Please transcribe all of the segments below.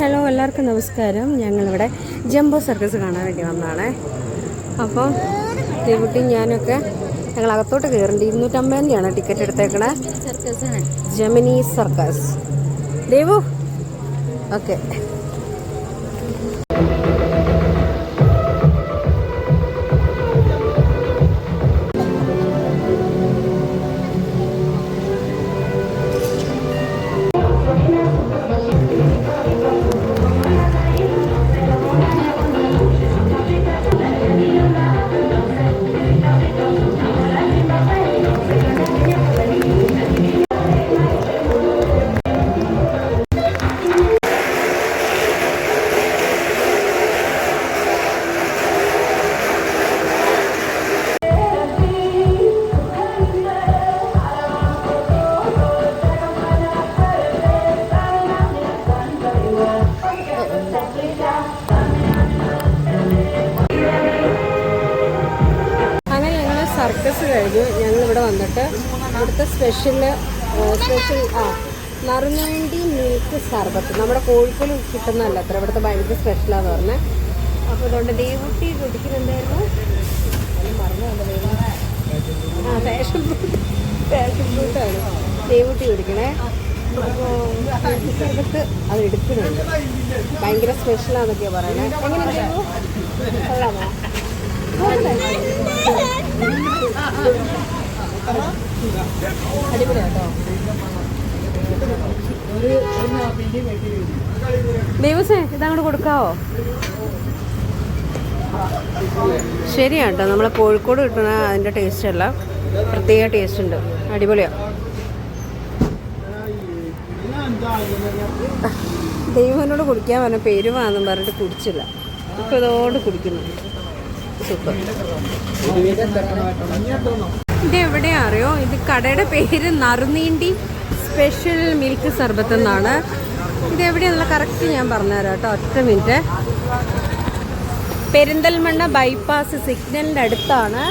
Hello, എല്ലാവർക്കും നമസ്കാരം. ഞങ്ങളിവിടെ ജംബോ സർക്കസ് കാണാൻ വേണ്ടി വന്നതാണേ. അപ്പോൾ ദേവുട്ടി ഞാനൊക്കെ ഞങ്ങൾ അകത്തോട്ട് കയറേണ്ടി 250 ടിക്കറ്റ് എടുത്തേക്കണേ. Gemini circus. Devu okay. Circus കഴിഞ്ഞു ഞങ്ങളിവിടെ വന്നിട്ട് ഇവിടുത്തെ സ്പെഷ്യൽ നറുനേണ്ടി മിൽക്ക് സർബത്ത് നമ്മുടെ കോഴിക്കോട് കിട്ടുന്നതല്ല അത്ര, ഇവിടുത്തെ ഭയങ്കര സ്പെഷ്യലാന്ന് പറഞ്ഞത്. അപ്പോൾ അതുകൊണ്ട് ദേവുട്ടി കുടിക്കുന്നുണ്ടായിരുന്നു. ഫാഷൻ ഫ്രൂട്ടാണ് ദേവുട്ടി കുടിക്കണേ. അപ്പോൾ മിൽക്ക് സർബത്ത് അത് എടുക്കുന്നുണ്ട്, ഭയങ്കര സ്പെഷ്യലാന്നൊക്കെയാണ് പറയണേ. എങ്ങനെയുണ്ടായിരുന്നു? കൊള്ളാമോ? അടിപൊളിയാട്ടോ. ദേവസേ ഇതങ്ങോട്ട് കൊടുക്കാവോ? ശരിയാട്ടോ, നമ്മളെ കോഴിക്കോട് കിട്ടുന്ന അതിൻ്റെ ടേസ്റ്റ് അല്ല, പ്രത്യേക ടേസ്റ്റ് ഉണ്ട്. അടിപൊളിയാണ്. ദൈവനോട് കുടിക്കാൻ പറഞ്ഞ പെരുവാന്നും പറഞ്ഞിട്ട് കുടിച്ചില്ല. ഇപ്പം ഇതോട് കുടിക്കുന്നു. സൂപ്പർ. ഇത് എവിടെയാ അറിയോ? ഇത് കടയുടെ പേര് നറുനീണ്ടി സ്പെഷ്യൽ മിൽക്ക് സർബത്ത് എന്നാണ്. ഇത് എവിടെയാണെന്നുള്ള കറക്റ്റ് ഞാൻ പറഞ്ഞുതരാം കേട്ടോ. ഒറ്റ മിനിറ്റ്. പെരിന്തൽമണ്ണ ബൈപ്പാസ് സിഗ്നലിൻ്റെ അടുത്താണ്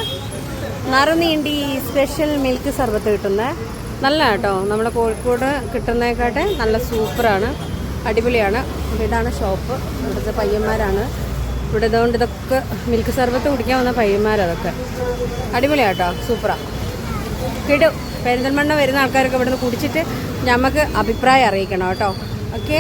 നറുനീണ്ടി സ്പെഷ്യൽ മിൽക്ക് സർബത്ത് കിട്ടുന്നത്. നല്ല കേട്ടോ, നമ്മുടെ കോഴിക്കോട് കിട്ടുന്നതിനെക്കാട്ടെ നല്ല സൂപ്പറാണ്, അടിപൊളിയാണ്. അപ്പോൾ ഇതാണ് ഷോപ്പ്. ഇവിടുത്തെ പയ്യന്മാരാണ് ഇവിടെ. ഇതുകൊണ്ട് ഇതൊക്കെ മിൽക്ക് സർബത്ത് കുടിക്കാൻ വന്ന പയ്യന്മാരതൊക്കെ. അടിപൊളിയാട്ടോ, സൂപ്പറാണ്, കിടും. പെരിന്തൽമണ്ണ വരുന്ന ആൾക്കാരൊക്കെ ഇവിടുന്ന് കുടിച്ചിട്ട് നമുക്ക് അഭിപ്രായം അറിയിക്കണം കേട്ടോ. ഓക്കെ.